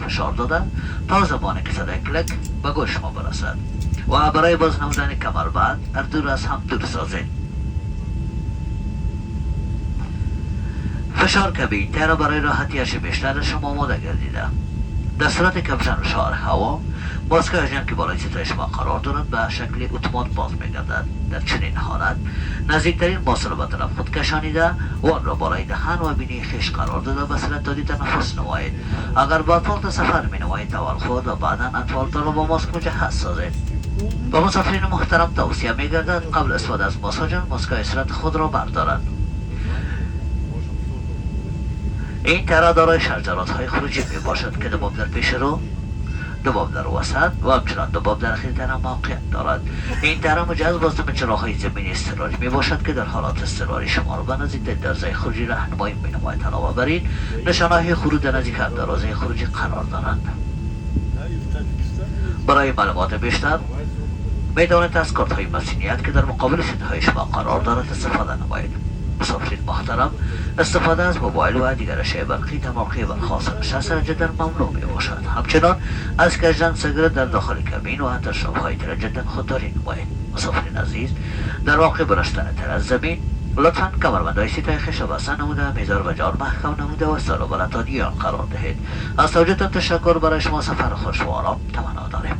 فشار داده تا زمانی که صدای کلک به گوش شما برسد و برای باز نمودن کمربند هر دور از هم دور سازید. فشار کبین تیره برای راحتیش بیشتر شما آماده گردیده. در صورت کمشن شعار هوا ماسک اژن که بالای سطح شما قرار دارد به شکل اتومات باز میگردد. در چنین حالت نزدیکترین ماسک را به طرف خود کشانیده و آن را بالای دهن و بینی خویش قرار داده به صورت دادی تنفس نمایید. اگر با اطفال سفر می نمایید اول خود و بعدا اطفالتان را با ماسک مجهز سازید. با مسافرین محترم توصیه می گردد قبل استفاده از ماسک صورت خود را بردارند. این تره دارای شرجرات های خروجی می باشد که دو باب در پیش رو، دو باب در وسط و همچنان دو باب در اخیر تره موقعیت دارد. این تره مجهز با ضمن چراغ‌های زمینی اضطراری می باشد که در حالات اضطراری شما را به نزدیک درزه خروجی راهنمایی می نماید. علاوه بر این نشانه‌های خروج در نزدیک دروازه خروجی قرار دارند. برای معلومات بیشتر می توانید از کارت های مسئولیت که در مقابل سینه‌های شما قرار دارد استفاده نمایید. مسافرین محترم، استفاده از موبایل و دیگر اشیاء برقی در موقع برخاست نشست جدا ممنوع می باشد. همچنان از کشیدن سیگارت در داخل کابین و حتی شراب‌های تر جدا خودداری نمایید. مسافرین عزیز، در واقع برشتن تر از زمین لطفاً کمربندهای سیتای خویش را بسته نموده، میزار و جار محکم نموده و استال و بلندانی آن قرار دهید. از توجهتان تشکر. برای شما سفر خوش و آرام تمنا داریم.